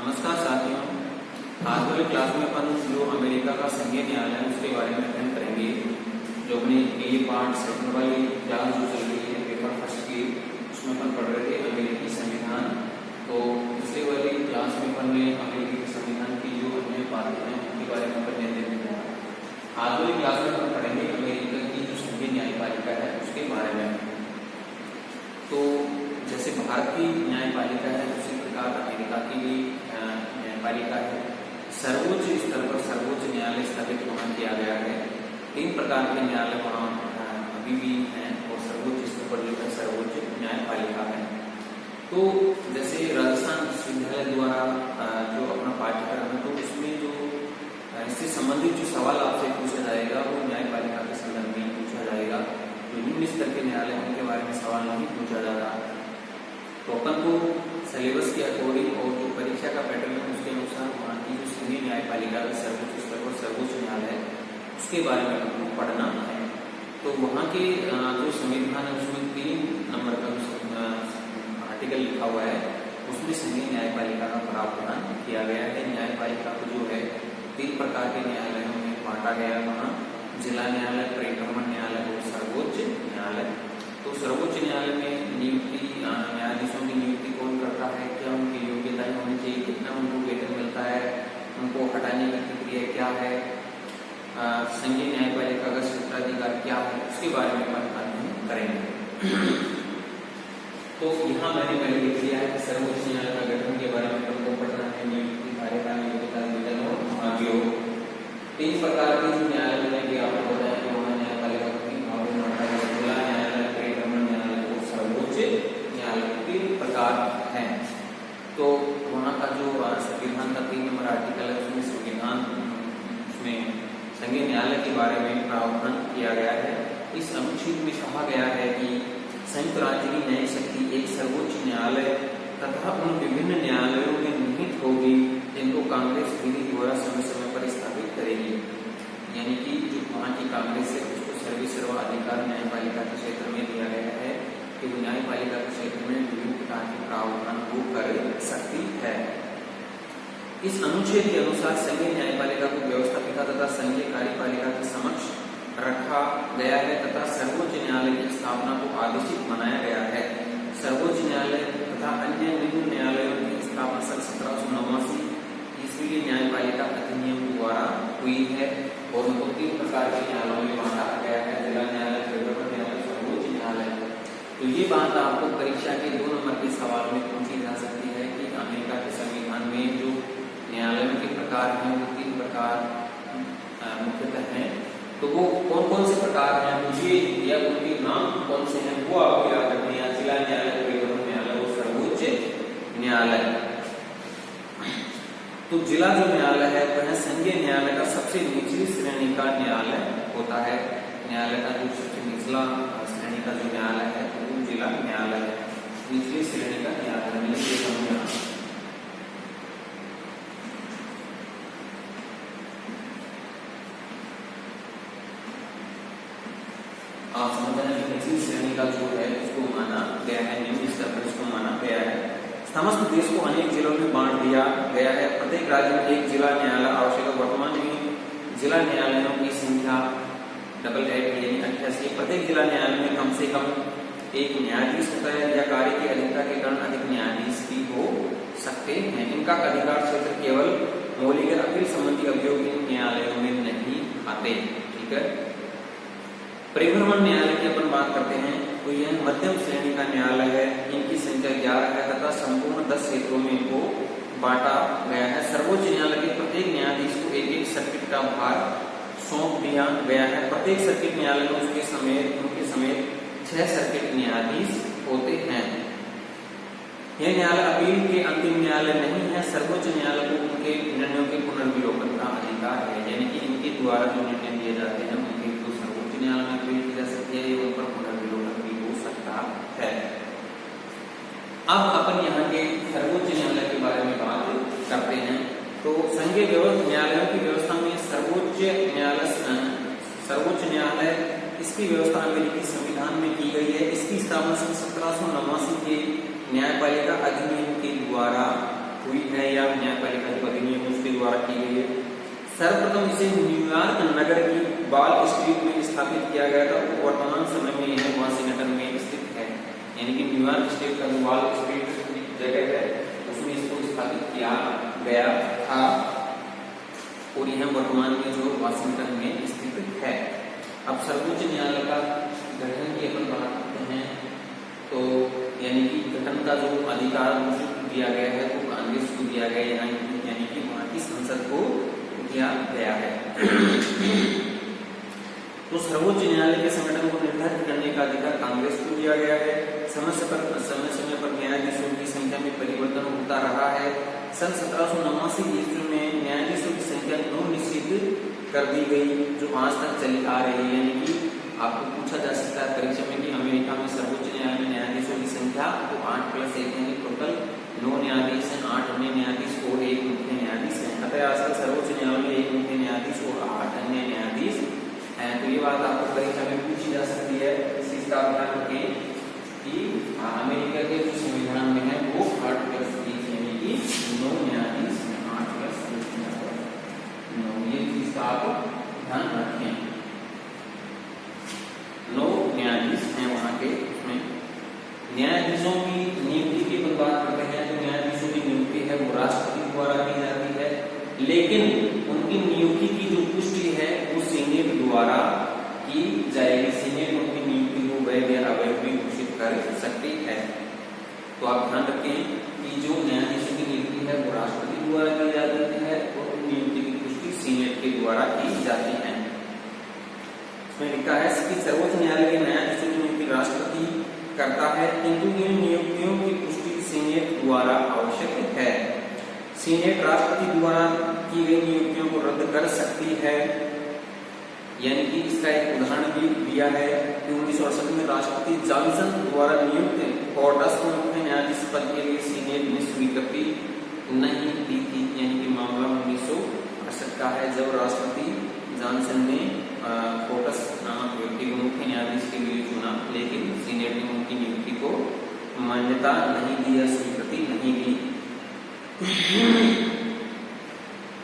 नमस्कार साथियों, आज वाली क्लास में अपन जो अमेरिका का संघीय न्यायालय है उसके बारे में अध्ययन करेंगे। जो अपनी ए पार्ट सेकंड वाली क्लास जो चल रही है पेपर फर्स्ट की, उसमें अपन पढ़ रहे थे अमेरिकी संविधान। तो पिछले वाली क्लास में अपन ने अमेरिकी संविधान की जो अन्य बातें हैं उनके बारे में अपन अध्ययन किया। आज वाली क्लास में अपन पढ़ेंगे अमेरिका की जो संघीय न्यायपालिका है उसके बारे में। तो जैसे भारत की न्यायपालिका है उसी प्रकार अमेरिका की भी न्यायपालिका है। सर्वोच्च स्तर पर सर्वोच्च न्यायालय स्थापित वहां किया गया है। 3 प्रकार के न्यायालय वहां अभी भी हैं और सर्वोच्च स्तर पर जो है सर्वोच्च न्यायपालिका है। तो जैसे राजस्थान विश्वविद्यालय द्वारा जो अपना पाठ्यक्रम है तो उसमें जो इससे संबंधित जो सवाल आपसे पूछा जाएगा वो न्यायपालिका के संदर्भ में पूछा जाएगा। जो निम्न स्तर के न्यायालय उनके बारे में सवाल नहीं पूछा जा रहा। तो अपन को सिलेबस के अकॉर्डिंग और जो परीक्षा का पैटर्न है उसके अनुसार वहाँ की जो संघीय न्यायपालिका का सर्वोच्च स्तर पर सर्वोच्च न्यायालय उसके बारे में हमको पढ़ना है। तो वहाँ के जो संविधान है उसमें 3 नंबर का आर्टिकल लिखा हुआ है, उसमें संघीय न्यायपालिका का प्रावधान किया गया है। न्यायपालिका को जो है 3 प्रकार के न्यायालयों में बांटा गया है। वहाँ जिला न्यायालय, परिभ्रमण न्यायालय और सर्वोच्च न्यायालय। तो सर्वोच्च न्यायालय में नियुक्ति न्यायाधीशों की नियुक्ति कौन करता है, क्या उनकी योग्यताएं होनी चाहिए, कितना उनको वेतन मिलता है, उनको हटाने की प्रक्रिया क्या है, संघीय न्यायपालिका का क्षेत्राधिकार क्या है, उसके बारे में अपन अध्ययन करेंगे। तो यहाँ मैंने पहले लिख दिया है सर्वोच्च न्यायालय का गठन के बारे में तुमको पढ़ना है। नियुक्ति, कार्यकाल, योग्यता, वेतन और महाभियोग। 3 प्रकार के जो न्यायालय में भी आपको बताया कि वहाँ न्यायपालिका का 3 भागों में बांटा गया। जिला न्यायालय, परिभ्रमण न्यायालय और सर्वोच्च न्यायालय, 3 प्रकार हैं। तो वहाँ का जो संविधान का 3 नंबर आर्टिकल है उसमें संविधान उसमें संघीय न्यायालय के बारे में प्रावधान किया गया है। इस अनुच्छेद में कहा गया है कि संयुक्त राज्य की न्यायिक शक्ति एक सर्वोच्च न्यायालय तथा उन विभिन्न न्यायालयों में निहित होगी जिनको कांग्रेस विधि द्वारा समय समय पर स्थापित करेगी। यानी कि जो वहाँ की कांग्रेस है उसको सर्वोच्च अधिकार न्यायपालिका के क्षेत्र में दिया गया है कि वो न्यायपालिका के क्षेत्र में विभिन्न प्रकार के प्रावधान को कर सकती है। इस अनुच्छेद के अनुसार संघीय न्यायपालिका को व्यवस्थापिका तथा संघीय कार्यपालिका के समक्ष रखा गया है तथा सर्वोच्च न्यायालय की स्थापना को आदेशित बनाया गया है। सर्वोच्च न्यायालय तथा अन्य निम्न न्यायालयों की स्थापना सन 1789 ईस्वी के न्यायपालिका अधिनियम द्वारा हुई है और उनको 3 प्रकार के न्यायालयों में बांटा गया है। जिला न्यायालय, परिभ्रमण न्यायालय, सर्वोच्च न्यायालय। तो ये बात आपको परीक्षा के 2 नंबर के सवाल में पूछी जा सकती है कि अमेरिका के संविधान में जो न्यायालयों के प्रकार हैं वो 3 प्रकार मुख्यतः हैं। तो वो कौन कौन से प्रकार हैं मुझे या उनके नाम कौन से हैं वो आपको याद रखने हैं। जिला न्यायालय, परिभ्रमण न्यायालय और सर्वोच्च न्यायालय। तो जिला जो न्यायालय है वह संघीय न्यायालय का सबसे निचली श्रेणी का न्यायालय होता है। न्यायालय का जो सबसे निचला श्रेणी का जो न्यायालय है वो जिला न्यायालय है, निचली श्रेणी का न्यायालय। आप समझ रहे हैं निचली श्रेणी का जो है उसको माना गया है, निम्न स्तर पर उसको माना गया है। समस्त देश को अनेक जिलों में बांट दिया गया है। प्रत्येक राज्य में एक जिला न्यायालय आवश्यक है। वर्तमान में जिला न्यायालयों की संख्या 88 यानी 88। प्रत्येक जिला न्यायालय में कम से कम एक न्यायाधीश होता है या कार्य की अधिकता के कारण अधिक न्यायाधीश भी हो सकते हैं। इनका अधिकार क्षेत्र केवल मौलिक अपील संबंधी अभियोग इन न्यायालयों में नहीं आते। ठीक है। परिभ्रमण न्यायालय की अपन बात करते हैं तो यह मध्यम श्रेणी का न्यायालय है। इनकी संख्या 11 है तथा संपूर्ण 10 क्षेत्रों में इनको बांटा गया है। सर्वोच्च न्यायालय के प्रत्येक न्यायाधीश को एक सर्किट का भार सौंप दिया गया है। प्रत्येक सर्किट न्यायालय में उनके समेत 6 सर्किट न्यायाधीश होते हैं। यह न्यायालय अपील के अंतिम न्यायालय नहीं है। सर्वोच्च न्यायालय को उनके निर्णयों के पुनर्विलोकन का अधिकार है। यानी कि इनके द्वारा जो निर्णय दिए जाते हैं उनके सर्वोच्च न्यायालय में अपील की जा सकती है, उन पर पुनर्विलोकन भी हो सकता है। अब अपन यहाँ के सर्वोच्च न्यायालय के बारे में बात करते हैं। तो संघीय न्यायालयों की व्यवस्था में सर्वोच्च न्यायालय इसकी व्यवस्था अमेरिकी संविधान में की गई है। इसकी स्थापना सन 1789 के न्यायपालिका अधिनियम के द्वारा हुई है या न्यायपालिका जो अधिनियम उसके द्वारा की गई है। सर्वप्रथम इसे न्यूयॉर्क नगर की बाल स्ट्रीट में स्थापित किया गया था। तो वर्तमान समय में यह वाशिंगटन में स्थित है, यानी कि न्यूयॉर्क स्टेट का जो बाल स्ट्रीट जगह है उसमें इसको स्थापित किया गया था और यह वर्तमान में जो वाशिंगटन में स्थित है। अब सर्वोच्च न्यायालय का गठन की अपन बात करते हैं तो यानी कि गठन का जो अधिकार दिया गया है वो कांग्रेस को दिया गया है, यानी कि वहां की संसद को किया गया है। तो सर्वोच्च न्यायालय के संगठन को निर्धारित करने का अधिकार कांग्रेस को दिया गया है। समय समय पर न्यायाधीशों की संख्या में परिवर्तन होता रहा है। सन 1789 ईस्वी में न्यायाधीशों की संख्या 9 निश्चित कर दी गई जो आज तक चली आ रही है। यानी कि आपको पूछा जा सकता है परीक्षा में कि अमेरिका में सर्वोच्च न्यायालय में न्यायाधीशों की संख्या तो 8+1 यानी टोटल 9 न्यायाधीश हैं, 8 अन्य न्यायाधीश और 1 मुख्य न्यायाधीश है। अतः आजकल सर्वोच्च न्यायालय में 1 मुख्य न्यायाधीश और 8 अन्य न्यायाधीश है। तो ये बात आपको परीक्षा में पूछी जा सकती है। इस चीज का ध्यान रखें कि अमेरिका के जो संविधान में है वो 8+1 यानी कि 9 न्यायाधीश हैं, 8+1 9। ये चीज का आप ध्यान रखें, 9 न्यायाधीश हैं वहां के। उसमें न्यायाधीशों की नियुक्ति की बात करते हैं तो न्यायाधीशों की नियुक्ति है वो राष्ट्रपति द्वारा की जाती है, लेकिन उनकी नियुक्ति की जो पुष्टि है वो सीनेट द्वारा की जाएगी। सीनेट उनकी नियुक्ति को वैध या अवैध भी घोषित कर सकती है। तो आप ध्यान रखें कि जो न्यायाधीशों की नियुक्ति है वो राष्ट्रपति द्वारा की जाती है और नियुक्ति की पुष्टि सीनेट के द्वारा की जाती है। इसमें लिखा है कि सर्वोच्च न्यायालय के न्यायाधीशों की नियुक्ति राष्ट्रपति करता है, किंतु इन नियुक्तियों की पुष्टि सीनेट द्वारा आवश्यक है। सीनेट राष्ट्रपति द्वारा की गई नियुक्तियों को रद्द कर सकती है। यानी कि इसका एक उदाहरण भी दिया है कि 1968 में राष्ट्रपति जॉनसन द्वारा नियुक्त कोर्टस को मुख्य न्यायाधीश पद के लिए सीनेट ने स्वीकृति नहीं दी थी। यानी कि मामला 1968 का है जब राष्ट्रपति जॉनसन ने कोर्टस नामक व्यक्ति को मुख्य न्यायाधीश के लिए चुना, लेकिन सीनेट ने उनकी नियुक्ति को मान्यता नहीं दी या स्वीकृति नहीं दी।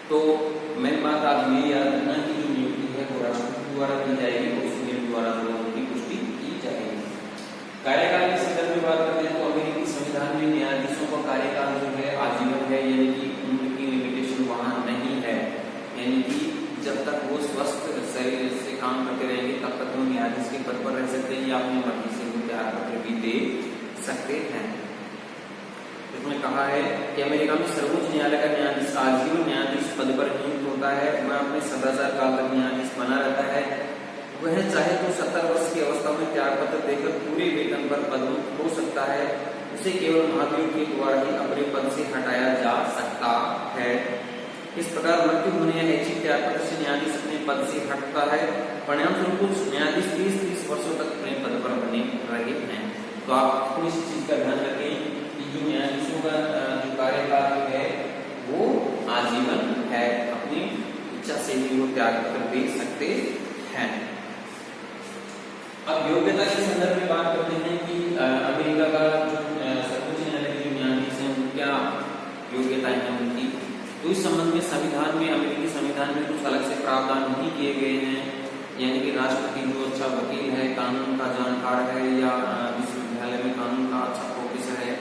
तो मेन बात आप ये याद रखना कि जो नियुक्ति है वो राष्ट्रपति द्वारा की जाएगी और सीनेट द्वारा उनकी पुष्टि की जाएगी। कार्यकाल के संदर्भ में बात करते हैं तो अमेरिकी संविधान में न्यायाधीशों का कार्यकाल जो है आजीवन है, यानी कि उनकी लिमिटेशन वहां नहीं है। यानी कि जब तक वो स्वस्थ शरीर से काम करते रहेंगे तब तक वो न्यायाधीश के पद पर रह सकते हैं या अपनी मर्जी से वो त्याग पत्र भी दे सकते हैं। इसमें कहा है कि अमेरिका में सर्वोच्च न्यायालय का न्यायाधीश आजीवन न्यायाधीश पद पर नियुक्त होता है। वह अपने सदाचार काल तक न्यायाधीश बना रहता है। वह चाहे तो 70 वर्ष की अवस्था में त्याग पत्र देकर पूरे वेतन पर पदोन्नत हो सकता है। उसे केवल महाभियोग के द्वारा ही अपने पद से हटाया जा सकता है। इस प्रकार मृत्यु होने या ऐच्छिक त्याग पत्र से न्यायाधीश अपने पद से हटता है। परिणाम स्वरूप कुछ न्यायाधीश 30 वर्षों तक अपने पद पर बने रहे हैं। तो आप थोड़ी सी चीज का ध्यान रखें कि जो न्यायाधीशों का जो कार्यकाल है वो आजीवन है, अपनी इच्छा से ही वो त्याग पत्र दे सकते हैं। अब योग्यता के संदर्भ में बात करते हैं कि अमेरिका का जो सर्वोच्च न्यायालय के जो न्यायाधीश हैं वो क्या योग्यताएं हैं उनकी। तो इस संबंध में संविधान में, अमेरिकी संविधान में कुछ अलग से प्रावधान नहीं किए गए हैं। यानी कि राष्ट्रपति जो अच्छा वकील है, कानून का जानकार है या विश्वविद्यालय में कानून का अच्छा प्रोफेसर है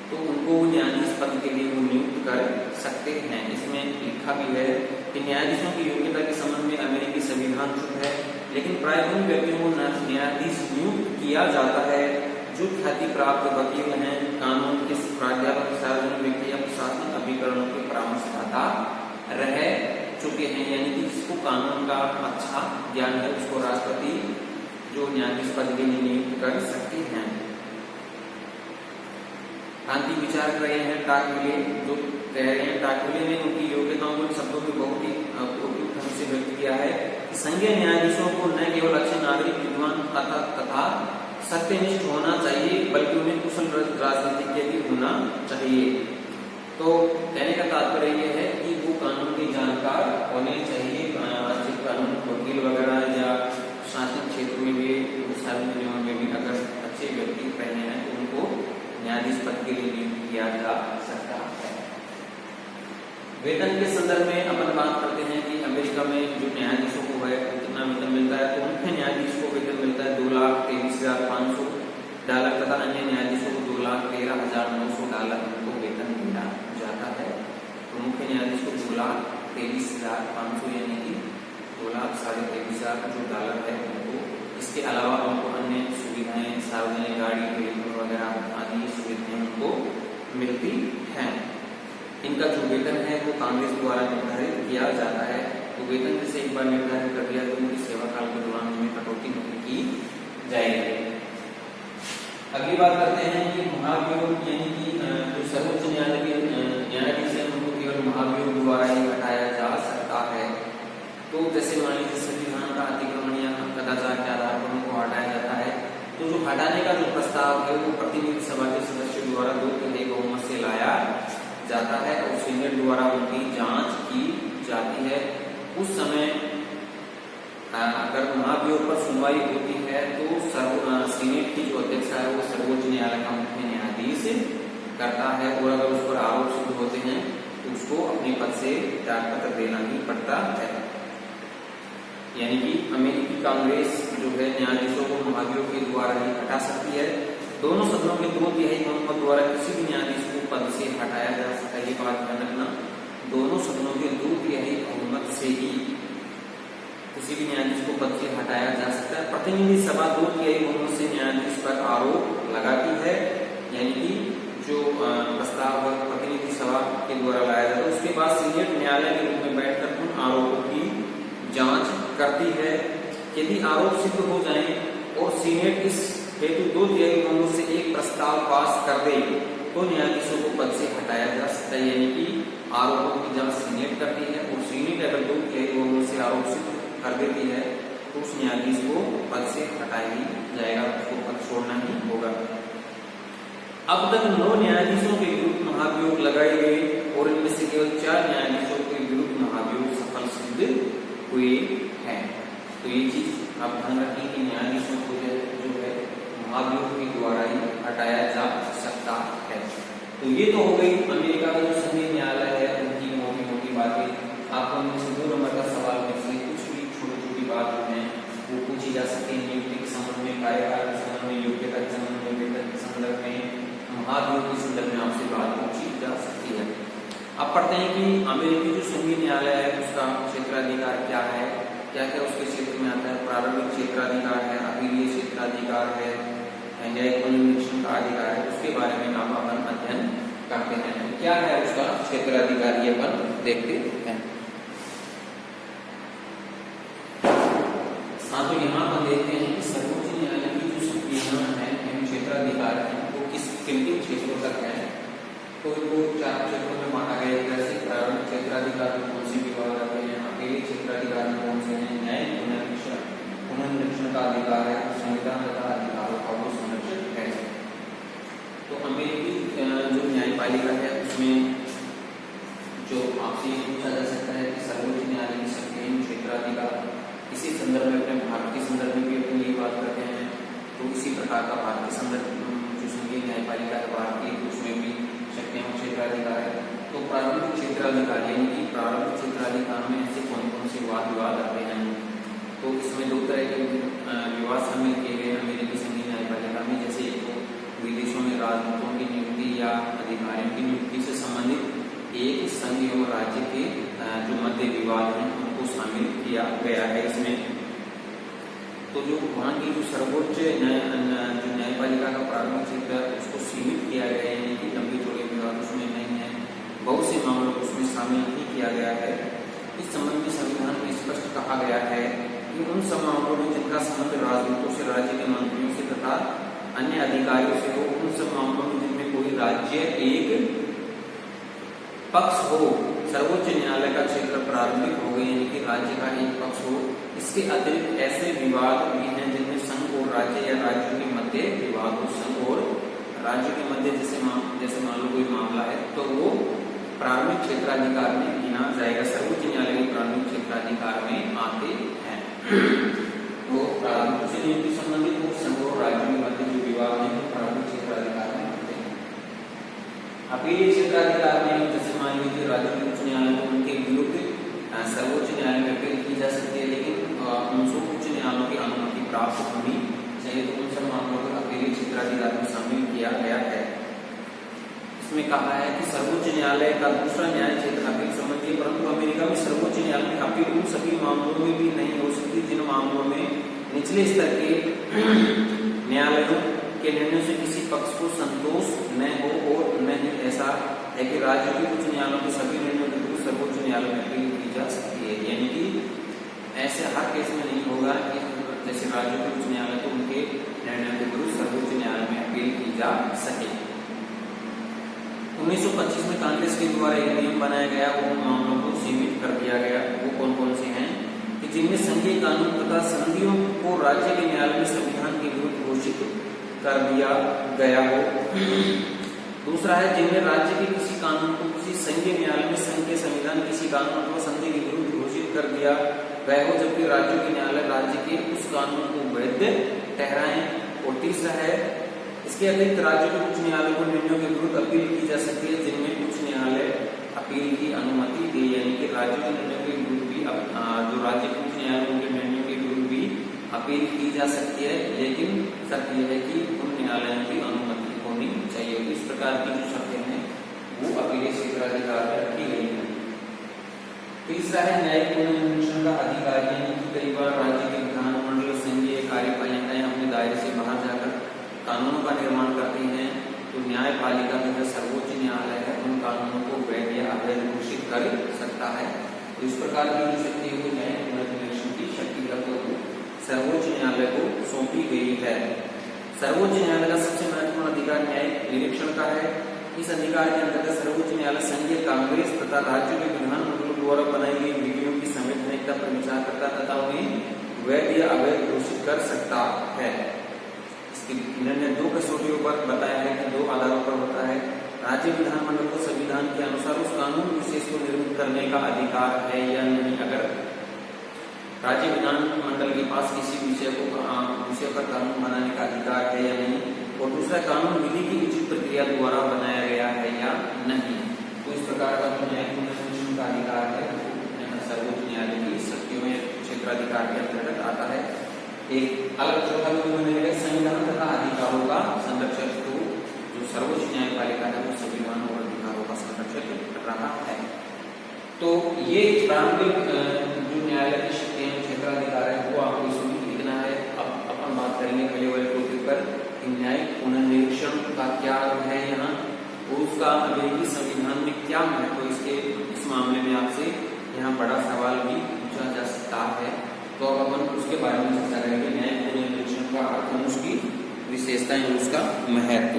तो उनको न्यायाधीश पद के लिए वो नियुक्त कर सकते हैं। इसमें लिखा भी है कि न्यायाधीशों की योग्यता के संबंध में अमेरिकी संविधान चुप है, लेकिन प्राय उन व्यक्तियों को न्यायाधीश नियुक्त किया जाता है जो ख्याति प्राप्त वकील हैं, कानून के प्राध्यापक, सार्वजनिक व्यक्ति या प्रशासनिक अभिकरणों के परामर्शदाता रह चुके हैं। यानी कि जिसको कानून का अच्छा ज्ञान है उसको राष्ट्रपति जो न्यायाधीश पद के लिए नियुक्त कर सकते हैं। क्रांति विचारक रहे हैं टाकविले, जो कह रहे हैं टाकविले ने उनकी योग्यताओं को शब्दों में बहुत ही उपयुक्त ढंग से व्यक्त किया है कि संघीय न्यायाधीशों को न केवल अच्छे नागरिक, विद्वान तथा सत्यनिष्ठ होना चाहिए बल्कि उन्हें कुशल राजनीतिज्ञ भी होना चाहिए। तो कहने का तात्पर्य यह है कि वो कानून के जानकार होने चाहिए, अच्छे कानून वकील वगैरह या शासन क्षेत्र में भी, सार्वजनिक में भी अगर अच्छे व्यक्ति रहे हैं तो उनको न्यायाधीश पद के लिए नियुक्त किया जा सकता है। वेतन के संदर्भ में अपन बात करते हैं कि अमेरिका में जो न्यायाधीशों को है कितना वेतन मिलता है। तो मुख्य न्यायाधीश को वेतन मिलता है $2,23,500 तथा अन्य न्यायाधीशों को $2,13,900 उनको वेतन दिया जाता है। तो मुख्य न्यायाधीश को $2,23,500 यानी कि $2,23,500 है उनको। इसके अलावा उनको अन्य सुविधाएं, सार्वजनिक गाड़ी, टेलीफोन वगैरह आदि सुविधाएं उनको मिलती हैं। इनका जो वेतन है वो कांग्रेस द्वारा निर्धारित किया जाता है। तो वेतन जैसे एक बार निर्धारित कर दिया तो उनकी सेवा काल के दौरान उनमें कटौती नहीं की जाएगी। अगली बात करते हैं कि महाभियोग यानी कि जो सर्वोच्च न्यायालय के न्यायाधीश है उनको केवल महाभियोग द्वारा ही हटाया जा सकता है। तो जैसे मान लीजिए संविधान का अतिक्रमण या कदाचार के आधार पर उनको हटाया जाता है, तो जो हटाने का जो प्रस्ताव है वो प्रतिनिधि सभा के सदस्यों द्वारा 2/3 बहुमत से लाया जाता है और सीनेट द्वारा उनकी जांच की जाती है। उस समय अगर महाभियोग पर सुनवाई होती है तो सीनेट की जो अध्यक्षा है वो सर्वोच्च न्यायालय का मुख्य न्यायाधीश करता है और अगर उस पर आरोप सिद्ध होते हैं तो उसको अपने पद से त्यागपत्र देना ही पड़ता है। यानी कि अमेरिकी कांग्रेस जो है न्यायाधीशों को महाभियोग के द्वारा ही हटा सकती है। दोनों सदनों के 2/3 बहुमत द्वारा किसी भी न्यायाधीश को पद से हटाया जा सकता है। ये बात ध्यान रखना, दोनों सदनों के 2/3 बहुमत से ही किसी भी न्यायाधीश को पद से हटाया जा सकता है। प्रतिनिधि सभा 2/3 बहुमत से न्यायाधीश पर आरोप लगाती है, यानी कि जो प्रस्ताव प्रतिनिधि सभा के द्वारा लाया जाता है उसके बाद सीनेट न्यायालय के रूप में बैठकर उन आरोपों की जांच करती है। यदि आरोप सिद्ध हो जाए और सीनेट इस हेतु 2/3 बहुमत से एक प्रस्ताव पास कर दे तो न्यायाधीशों को पद से हटाया जा सकता है। यानी कि आरोपों की जांच सीनेट करती है और सीनेट अगर 2/3 बहुमत से आरोप सिद्ध कर देती है तो उस न्यायाधीश को पद से हटाया ही जाएगा, उसको पद छोड़ना ही होगा। अब तक 9 न्यायाधीशों के विरुद्ध महाभियोग लगाए गए और इनमें से केवल 4 न्यायाधीशों के विरुद्ध महाभियोग सफल सिद्ध हुए हैं। तो ये चीज आप ध्यान रखें कि न्यायाधीशों को जो है महाभियोग के द्वारा ही हटाया जा सकता है। तो ये तो हो गई अमेरिका का जो संघीय न्यायालय है उनकी मोटी मोटी बातें। आपको उनमें से 2 नंबर का सवाल में से कुछ भी छोटी छोटी बात है वो पूछी जा सकती है। नियुक्ति के संबंध में, कार्यकाल के संबंध में, योग्यता के संबंध में, वेतन के संदर्भ में, महाभियोग के संदर्भ में आपसे बात पूछी जा सकती है। अब पढ़ते हैं कि अमेरिकी जो संघीय न्यायालय है उसका क्षेत्राधिकार क्या है, क्या क्या उसके क्षेत्र में आता है। प्रारंभिक क्षेत्राधिकार है, अपीलीय क्षेत्राधिकार है, न्यायिक पुनरीक्षण का अधिकार है। उसके बारे में आप अपन अध्ययन करते हैं। क्या है उसका क्षेत्राधिकार ये अपन देखते हैं। हाँ, तो यहाँ पर देखते हैं कि सर्वोच्च न्यायालय की जो शक्तियां हैं, क्षेत्राधिकार है, वो किन किन क्षेत्रों तक है। तो इनको 4 क्षेत्रों में बांटा गया है। जैसे प्रारंभिक क्षेत्राधिकार में कौन से विभाग आते हैं, अपीलीय क्षेत्राधिकार में कौन से हैं, न्यायिक पुनरीक्षण का अधिकार है, संविधान तथा अधिकारों का वो संरक्षण है। तो अमेरिकी जो न्यायपालिका है उसमें जो आपसे ये पूछा जा सकता है कि सर्वोच्च न्यायालय की शक्तियां, क्षेत्राधिकार, इसी संदर्भ में अपने भारत के संदर्भ में भी अपनी बात करते हैं। तो इसी प्रकार का भारत के संदर्भ जो संघीय न्यायपालिका है भारत की, उसमें भी शक्तियां, क्षेत्राधिकार है। तो प्रारंभिक क्षेत्राधिकार यानी कि प्रारंभिक क्षेत्राधिकार में ऐसे कौन कौन से वाद विवाद आते हैं। तो इसमें 2 तरह के विवाद शामिल किए गए अमेरिकी संघीय न्यायपालिका में। जैसे एक तो विदेशों में राजदूतों की नियुक्ति या अधिकारियों की नियुक्ति से संबंधित एक संघ एवं राज्य के जो मध्य विवाद हैं उनको शामिल किया गया है इसमें। तो जो वहाँ की जो सर्वोच्च न्यायपालिका का प्रारंभिक क्षेत्र उसको सीमित किया गया है, यानी कि लंबे चौड़े विवाद उसमें नहीं है, बहुत से मामलों को उसमें शामिल नहीं किया गया है। इस संबंध में संविधान में स्पष्ट कहा गया है कि उन सब मामलों में जिनका संबंध राजदूतों से, राज्य के मंत्रियों से तथा अन्य अधिकारियों से हो, उन सब मामलों में जिनमें कोई राज्य एक पक्ष हो, सर्वोच्च न्यायालय का क्षेत्र प्रारंभिक हो गई, यानी कि राज्य का एक पक्ष हो। इसके अतिरिक्त ऐसे विवाद भी हैं जिनमें संघ और राज्य या राज्यों के मध्य विवाद हो। संघ और राज्य के मध्य जैसे मान लो कोई मामला है तो वो प्रारंभिक क्षेत्राधिकार में गिना जाएगा, सर्वोच्च न्यायालय के प्रारंभिक क्षेत्राधिकार में आते हैं। वो प्रारंभिक से नियुक्ति संबंधित हो, संघ और राज्यों के मध्य जो विवाद है वो प्रारंभिक क्षेत्राधिकार में आते हैं। अपीलीय क्षेत्राधिकार में जैसे मान लीजिए राज्य के उच्च न्यायालय को प्राप्त होनी चाहिए। तो उन सब मामलों को अकेले क्षेत्राधिकार में शामिल किया गया है। इसमें कहा है कि सर्वोच्च न्यायालय का दूसरा न्याय क्षेत्र अपील संबंधी, परंतु अमेरिका में सर्वोच्च न्यायालय में अपील उन सभी मामलों में भी नहीं हो सकती जिन मामलों में निचले स्तर के न्यायालयों के निर्णय से किसी पक्ष को संतोष न हो, और न ही ऐसा है कि राज्य के उच्च न्यायालयों के सभी निर्णयों के विरुद्ध सर्वोच्च न्यायालय में अपील की जा सकती है। यानी कि ऐसे हर केस में नहीं होगा कि जैसे राज्यों के उच्च न्यायालय को उनके निर्णयों के विरुद्ध सर्वोच्च न्यायालय में अपील की जा सके। 1925 में कांग्रेस के द्वारा एक नियम बनाया गया, वो मामलों को सीमित कर दिया गया। वो कौन कौन से हैं कि जिनमें संघीय कानून तथा संधियों को राज्य के न्यायालय में संविधान के विरुद्ध घोषित कर दिया गया हो। दूसरा है जिनमें राज्य के किसी कानून को किसी संघीय न्यायालय में संघ के संविधान किसी कानून अथवा संधि के विरुद्ध घोषित कर दिया गया हो, जबकि राज्यों के न्यायालय राज्य के उस कानून को वैध ठहराएं। और तीसरा है इसके अतिरिक्त राज्यों के उच्च न्यायालय को निर्णयों के विरुद्ध अपील की जा सकती है जिनमें उच्च न्यायालय अपील की अनुमति दे। यानी कि राज्यों के निर्णयों के विरुद्ध भी जो राज्य के उच्च न्यायालय उनके निर्णयों के विरुद्ध भी अपील की जा सकती है, लेकिन शर्त यह है कि उन न्यायालयों की अनुमति होनी चाहिए। इस प्रकार की जो शर्तें हैं वो अपीलीय क्षेत्राधिकार में रखी गई है। तीसरा है न्यायिक पुनर्निरीक्षण का अधिकार, यानी कि कई बार राज्य के विधानमंडल संघीय कार्यपालिकाएं अपने दायरे से बाहर जाकर कानूनों का निर्माण करती हैं, तो न्यायपालिका का जो सर्वोच्च न्यायालय है उन कानूनों को वैध या अवैध घोषित कर सकता है। तो इस प्रकार की जो शक्ति है न्यायिक पुनर्निरीक्षण की शक्ति का तो सर्वोच्च न्यायालय को सौंपी गई है। सर्वोच्च न्यायालय का सबसे महत्वपूर्ण अधिकार न्यायिक निरीक्षण का है। इस अधिकार के अंतर्गत सर्वोच्च न्यायालय संघीय कांग्रेस तथा राज्यों के विधानमंडलों द्वारा बनाई गई विधियों की संवैधानिकता पर विचार करता तथा उन्हें वैध या अवैध घोषित कर सकता है। इन्होंने दो कसौटियों पर बताया है कि दो आधारों पर होता है। राज्य विधानमंडल को संविधान के अनुसार उस कानून विशेष को निर्मित करने का अधिकार है या नहीं। अगर राज्य विधानमंडल के पास किसी विषय पर कानून बनाने का अधिकार है या नहीं, और दूसरा कानून विधि की उचित प्रक्रिया द्वारा बनाया गया है या नहीं। तो इस प्रकार का जो न्यायिक पुनर्निरीक्षण का अधिकार है सर्वोच्च न्यायालय की शक्तियों में क्षेत्राधिकार के अंतर्गत आता है। एक अलग चौथा संविधान तथा अधिकारों का संरक्षण, तो जो सर्वोच्च न्यायपालिका है वो संविधान और अधिकारों का संरक्षण कर रहा है। तो ये प्रारंभिक जो न्यायालय की शक्तियां क्षेत्राधिकार है वो आपको इसमें लिखना है। अब अपन बात करेंगे पहले वाले टॉपिक पर न्यायिक पुनर्निरीक्षण का क्या है यहाँ, और उसका अमेरिकी संविधान में क्या महत्व। इसके इस मामले में आपसे यहाँ बड़ा सवाल भी पूछा जा सकता है, तो अपन उसके बारे में चर्चा करेंगे। न्यायिक पुनर्निरीक्षण का अर्थ, उसकी विशेषताएं, उसका महत्व।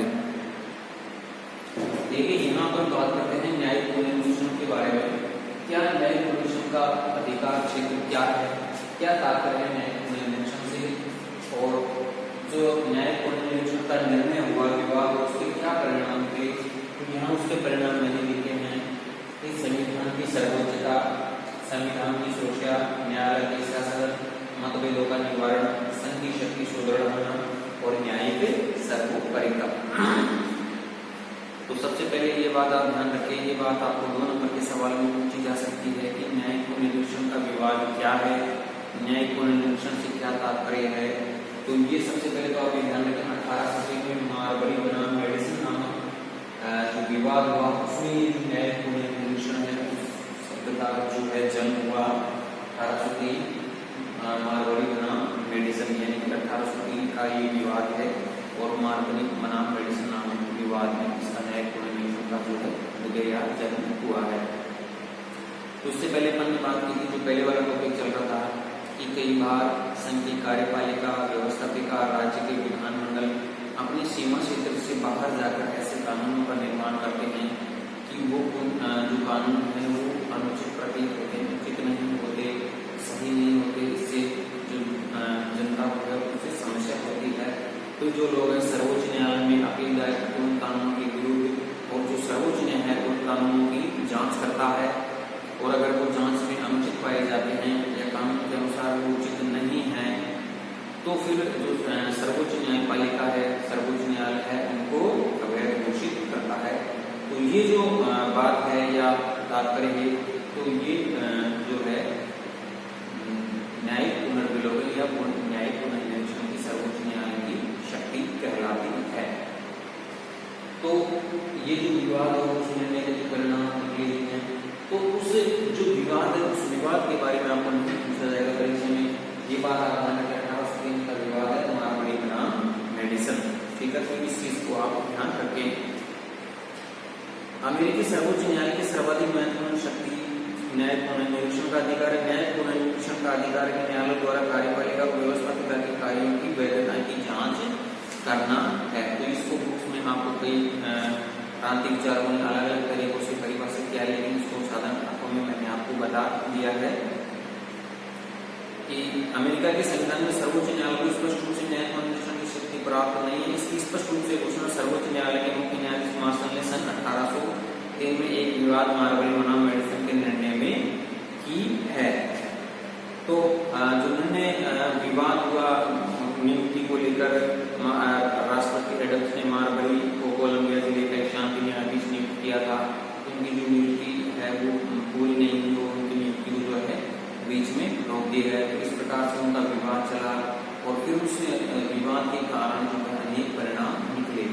देखिए यहाँ पर बात करते हैं न्यायिक पुनर्निरीक्षण के बारे में। क्या न्यायिक पुनर्निरीक्षण का अधिकार क्षेत्र क्या है, क्या तात्पर्य है न्यायिक पुनर्निरीक्षण से, और जो न्यायिक पुनर्निरीक्षण का निर्णय हुआ विवाद उसके क्या परिणाम थे। तो यहाँ उसके परिणाम मैंने लिखे हैं कि संविधान की सर्वोच्चता, संविधान की सुरक्षा, न्यायालय की शासन, मतभेदों का निवारण, संघ की शक्ति सुदृढ़ होना और न्यायिक सर्वोपरिता। तो सबसे पहले ये बात आप ध्यान रखें, ये बात आपको 2 नंबर के सवाल में पूछी जा सकती है कि न्यायिक पुनर्निरीक्षण का विवाद क्या है, न्यायिक पुनर्निरीक्षण से क्या तात्पर्य है। तो ये सबसे पहले तो आप ध्यान रखें 1800 में मार्बरी बनाम मेडिसिन नामक जो विवाद हुआ उसमें ये जो न्यायिक पुनर्निरीक्षण है उस शब्द का जो है जन्म हुआ 1803 मार्बरी बनाम मेडिसिन, यानी कि 1803 का ये विवाद है और मार्बरी बनाम मेडिसिन नामक विवाद में इसका न्यायिक पुनर्निरीक्षण का जो है उदय या जन्म हुआ है। तो इससे पहले अपन ने बात की थी, जो पहले वाला टॉपिक चल रहा था कि कई बार संघ की कार्यपालिका, व्यवस्थापिका, राज्य के विधानमंडल अपनी सीमा क्षेत्र से बाहर जाकर ऐसे कानूनों का निर्माण करते हैं कि वो जो कानून है वो अनुचित प्रतीत होते हैं, उचित नहीं होते, सही नहीं होते, इससे जो जनता को है उससे समस्या होती है। तो जो लोग हैं सर्वोच्च न्यायालय में अपील दायर करते हैं उन कानूनों के विरुद्ध, और जो सर्वोच्च न्यायालय उन कानूनों की जांच करता है, और अगर वो जांच में अनुचित पाए जाते हैं या कानून के अनुसार वो उचित नहीं है, तो फिर जो सर्वोच्च न्यायपालिका है, सर्वोच्च न्यायालय है, उनको अवैध घोषित करता है। तो ये जो बात है या तात्पर्य है, तो ये जो है न्यायिक पुनर्विलोकन या न्यायिक पुनर्निरीक्षण सर्वोच्च न्यायालय की शक्ति कहलाती है। तो ये जो विवाद है उस निर्णय के जो परिणाम निकले हैं, तो उस जो विवाद है उस विवाद के बारे में आपको नहीं पूछा जाएगा परीक्षा में। ये बात आप ध्यान रखें, 1803 का विवाद है मारवाड़ी बनाम मेडिसन, ठीक है। तो इस चीज को आप ध्यान रखें। अमेरिकी सर्वोच्च न्यायालय की सर्वाधिक महत्वपूर्ण शक्ति न्याय पुनर्निरीक्षण का अधिकार है। न्याय पुनर्निरीक्षण का अधिकार है न्यायालय द्वारा कार्यपालिका व्यवस्थापिका के कार्यों की वैधता की जांच करना है। तो इसको बुक्स में आपको कई क्रांतिक विचारों ने अलग अलग तरीकों से परिभाषित किया है, लेकिन इसको साधारण अर्थों में मैंने आपको बता दिया है कि अमेरिका के संविधान में सर्वोच्च न्यायालय को स्पष्ट रूप से न्याय पुनर्निरीक्षण की शक्ति प्राप्त नहीं है। इसकी स्पष्ट रूप से घोषणा सर्वोच्च न्यायालय के मुख्य न्यायाधीश मार्शल ने सन 1803 में एक विवाद मारवाड़ी बनाम मेडिसन के निर्णय में की है। तो जो निर्णय विवाद हुआ नियुक्ति को लेकर, राष्ट्रपति एडम्स ने मारवाड़ी को कोलंबिया जिले का एक शांति न्यायाधीश नियुक्त किया था। उनकी जो नियुक्ति है वो पूरी नहीं हुई, वो उनकी नियुक्ति को जो है बीच में रोक दी है। तो इस प्रकार से उनका विवाद चला और फिर उस विवाद के कारण जो है अनेक परिणाम निकले।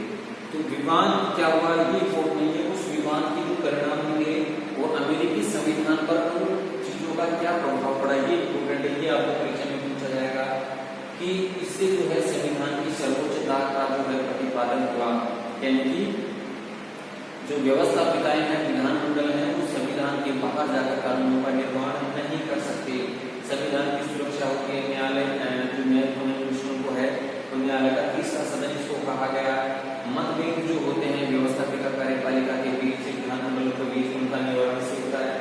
तो विवाद क्या हुआ ये कोर्ट नहीं है, उस विवाद के जो परिणाम निकले और अमेरिकी संविधान पर उन चीजों का क्या प्रभाव पड़ा, ये इम्पोर्टेंट है। ये आपको परीक्षा में पूछा जाएगा कि इससे जो है संविधान की सर्वोच्चता का जो है प्रतिपादन हुआ, यानी कि जो व्यवस्थापिकाएं हैं, विधानमंडल है, वो संविधान के बाहर जाकर कानूनों का निर्माण नहीं कर सकते। संविधान की सुरक्षा होती है। न्यायालय जो न्याय पुनर्निरीक्षण को है, तो न्यायालय का तीसरा सदन इसको कहा गया। मतभेद जो होते हैं व्यवस्थापिका कार्यपालिका के बीच, विधानमंडल के बीच, उनका निवारण से होता है।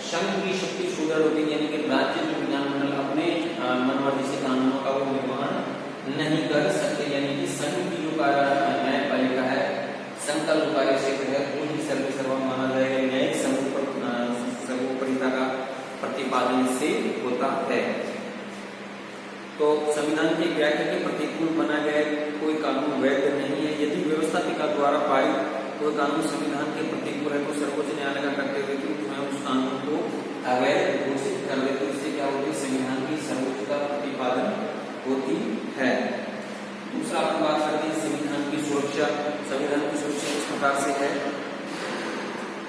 संघ की शक्ति सुदृढ़ होती है, यानी कि राज्य जो विधानमंडल अपने मनमर्जी से कानूनों का वो निर्माण नहीं कर सकते, यानी कि संघ की जो न्यायपालिका है, संघ का जो कार्य क्षेत्र है वो ही सर्वोपरि माना जाएगा। न्यायिक सर्वोपरिता का प्रतिपादन से होता है। तो संविधान की व्याख्या के प्रतिकूल बना गया कोई कानून वैध नहीं है। यदि व्यवस्थापिका द्वारा पारित कोई कानून संविधान के प्रतिकूल है तो सर्वोच्च न्यायालय का करते हुए कि उस कानून को अवैध घोषित कर देते, इससे क्या होती है, संविधान की सर्वोच्चता प्रतिपादन होती है। दूसरा अपन बात करते हैं संविधान की सुरक्षा। संविधान की सुरक्षा इस प्रकार से है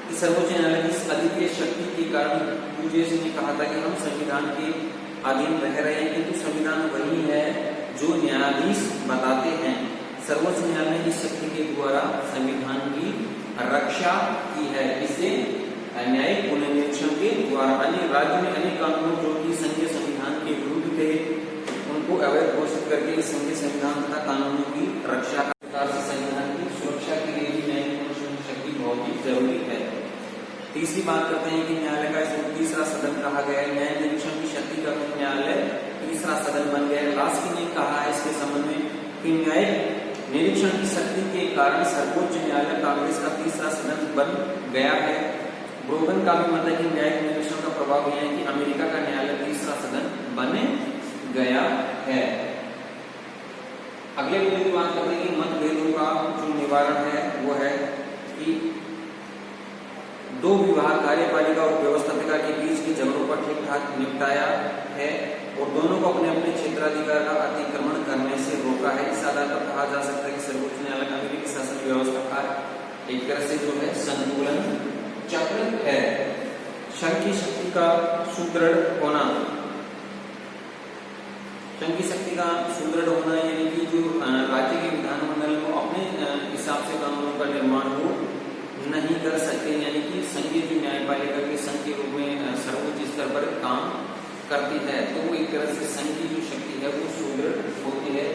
कि सर्वोच्च न्यायालय की अद्वितीय शक्ति के कारण यूजीसी ने कहा था कि हम संविधान के अधीन रह रहे हैं, किंतु संविधान वही है जो न्यायाधीश बताते हैं। सर्वोच्च न्यायालय की शक्ति के द्वारा संविधान की रक्षा की है। इससे न्यायिक पुनर्निरीक्षण के द्वारा अन्य राज्य में अनेक कानूनों जो कि संघीय संविधान के विरुद्ध थे उनको अवैध घोषित करके संघीय संविधान तथा कानूनों की रक्षा का प्रकार से संविधान की सुरक्षा के लिए भी न्यायिक पुनर्निरीक्षण शक्ति बहुत ही जरूरी है। तीसरी बात करते हैं कि न्यायालय का इसको तीसरा सदन कहा गया है। न्याय निरीक्षण की शक्ति का न्यायालय तीसरा सदन बन गया है। लास्की ने कहा है इसके संबंध में कि न्यायिक निरीक्षण की शक्ति के कारण सर्वोच्च न्यायालय कांग्रेस का तीसरा सदन बन गया है। ब्रोगन का भी मत है कि न्यायिक निरीक्षण का प्रभाव यह है कि अमेरिका का न्यायालय तीसरा सदन बन गया है। अगले मुद्दे की बात करते हैं कि मतभेदों का जो निवारण है वो है कि दो विभाग कार्यपालिका और व्यवस्थापिका के बीच के झगड़ों पर ठीक ठाक निपटाया है और दोनों को अपने अपने क्षेत्राधिकार का अतिक्रमण करने से रोका है। इस आधार पर कहा जा सकता है कि सर्वोच्च न्यायालय का अमेरिकी शासन व्यवस्था का एक तरह से जो है संतुलन चक्र है। संघ की शक्ति का सुदृढ़ होना, संघ की शक्ति का सुदृढ़ होना यानी कि जो राज्य के विधानमंडल को अपने हिसाब से कानूनों का निर्माण हो नहीं कर सकते, यानी कि संघीय जो न्यायपालिका के संघ के रूप में सर्वोच्च स्तर पर काम करती है, तो वो एक तरह से संघ की जो शक्ति है वो सुदृढ़ होती है।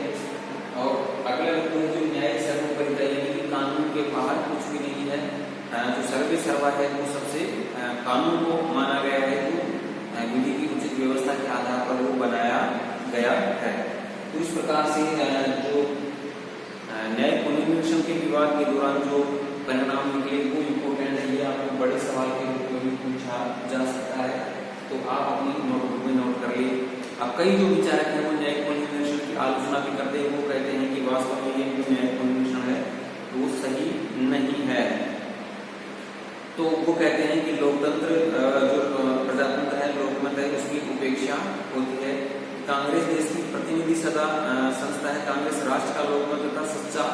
और अगला जो न्यायिक सर्वोपरिता यानी कि कानून के बाहर कुछ भी नहीं है, जो सर्वे सर्वा है वो सबसे कानून को माना गया है, जो विधि की उचित व्यवस्था के आधार पर वो बनाया गया है। तो इस प्रकार से जो न्याय पुनर्निरीक्षण के विवाद के दौरान जो परिणाम निकले वो इम्पोर्टेंट है। ये आपको बड़े सवाल के रूप में भी पूछा जा सकता है, तो आप अपनी नोटबुक में नोट कर लिए। अब कई जो विचारक हैं वो न्यायिक पुनर्निरीक्षण की आलोचना भी करते हैं। वो कहते हैं कि वास्तव में ये जो न्यायिक पुनर्निरीक्षण है वो सही नहीं है। तो वो कहते हैं कि लोकतंत्र जो प्रजातंत्र है, लोकमत है, उसकी उपेक्षा होती है। कांग्रेस देश की प्रतिनिधि सदा संस्था है कांग्रेस राष्ट्र का लोकमत तथा सच्चा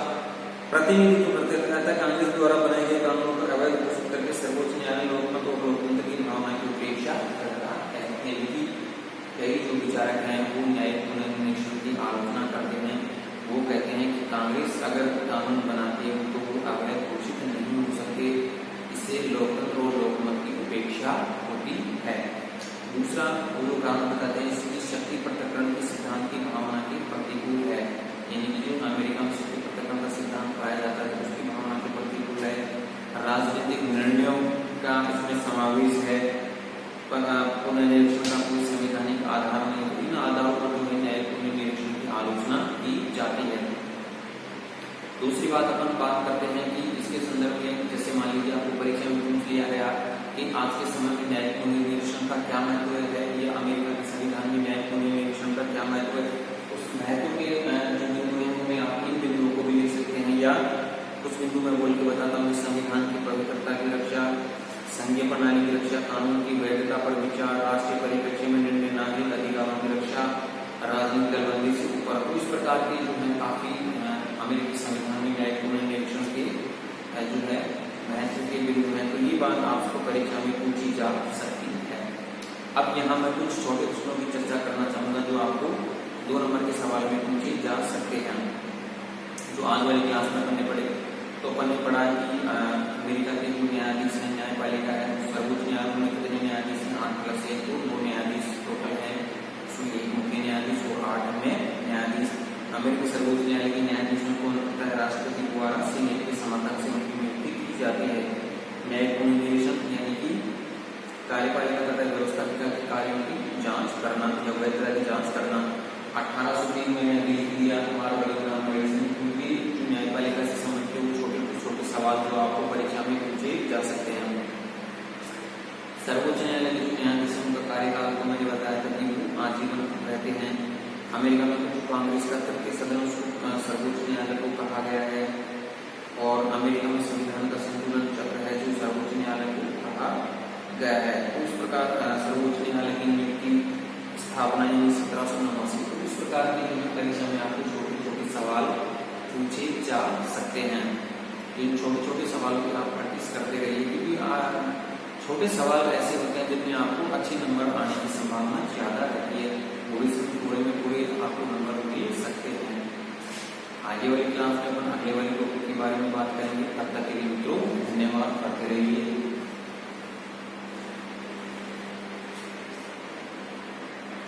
प्रतिनिधित्व करते रहता है। कांग्रेस द्वारा बनाए गए कानूनों को अवैध घोषित करके सर्वोच्च न्यायालय लोकमत और लोकतंत्र की भावना की उपेक्षा करता है। यानी कि कई जो विचारक हैं वो न्यायिक पुनर्निरीक्षण की आलोचना करते हैं। वो कहते हैं कि कांग्रेस अगर कानून बनाती है तो वो अवैध घोषित नहीं हो सकते, इससे लोकतंत्र और लोकमत की उपेक्षा होती है। दूसरा वो लोग कारण बताते हैं इसकी शक्ति पृथक्करण के सिद्धांत की भावना के प्रतिकूल है। यानी कि जो अमेरिका में शक्ति पृथक्करण का सिद्धांत पाया जाता है उसकी भावना के प्रतिकूल है। राजनीतिक निर्णयों का इसमें समावेश है, पुनर्निरीक्षण का कोई संवैधानिक आधार नहीं, इन आधारों पर जो न्यायिक पुनर्निरीक्षण की आलोचना की जाती है। दूसरी बात अपन बात करते हैं कि इसके संदर्भ में जैसे मान लीजिए आपको परीक्षा में पूछ लिया गया कि आज के समय में न्यायिक पुनर्निरीक्षण का क्या महत्व है या अमेरिका के संविधान में न्यायिक पुनर्निरीक्षण का क्या महत्व है। उस महत्व के जो बिंदु है आप इन बिंदुओं को भी लिख सकते हैं या कुछ बिंदु में बोल के बताता हूँ। संविधान की पवित्रता की रक्षा, संघीय प्रणाली की रक्षा, कानून की वैधता पर विचार, राष्ट्रीय परिप्रेक्ष्य में निर्णय, नागरिक अधिकारों की रक्षा, राजनीतिक दलबंदी से ऊपर। तो इस प्रकार के जो है काफी अमेरिकी संविधान में न्यायिक पुनर्निरीक्षण के जो है महत्व के बिंदु है। तो ये बात आपको परीक्षा में पूछी जा सकती है। अब यहाँ मैं कुछ छोटे प्रश्नों की चर्चा करना चाहूंगा जो आपको 2 नंबर के सवाल में पूछे जा सकते हैं, जो आज वाली क्लास में पढ़ने पड़े। तो अपन ने पढ़ा कि अमेरिका के जो न्यायाधीश है, न्यायपालिका है, सर्वोच्च न्यायालय में कितने न्यायाधीश हैं? 8+1 तो 2 न्यायाधीश टोटल है, उसमें 1 मुख्य न्यायाधीश और 8 में न्यायाधीश। अमेरिकी सर्वोच्च न्यायालय के न्यायाधीश कौन होता है? राष्ट्रपति द्वारा सीनेट के समर्थन से उनकी नियुक्ति की जाती है। न्यायिक पुनर्निरीक्षण यानी कि कार्यपालिका तथा व्यवस्थापिका के कार्यों की जांच करना या वैधता की जांच करना। 1803 में दिल्ली दिया हमारा बलिदान क्योंकि जो न्यायपालिका से संबंधित वो छोटे सवाल जो आपको परीक्षा में पूछे जा सकते हैं। सर्वोच्च न्यायालय के जो न्यायाधीश उनका कार्यकाल को मैंने बताया था कि वो आजीवन रहते हैं। अमेरिका में जो कांग्रेस का तृतीय सदन उसको सर्वोच्च न्यायालय को कहा गया है और अमेरिका में संविधान का संतुलन चक्र है जो सर्वोच्च न्यायालय को कहा गया है। तो इस प्रकार सर्वोच्च न्यायालय की नियुक्ति स्थापना 1789। तो इस प्रकार की परीक्षा में आपको छोटे छोटे सवाल पूछे जा सकते हैं। इन छोटे छोटे सवालों की आप प्रैक्टिस करते रहिए क्योंकि छोटे सवाल ऐसे होते हैं जिनमें आपको अच्छे नंबर आने की संभावना ज्यादा रहती है। पूरे में पूरे आपको नंबर मिल सकते हैं। आगे वाली क्लास में अपन अगले वाले टॉपिक के बारे में बात करेंगे। तब तक के लिए मित्रों धन्यवाद, पढ़ते रहिए।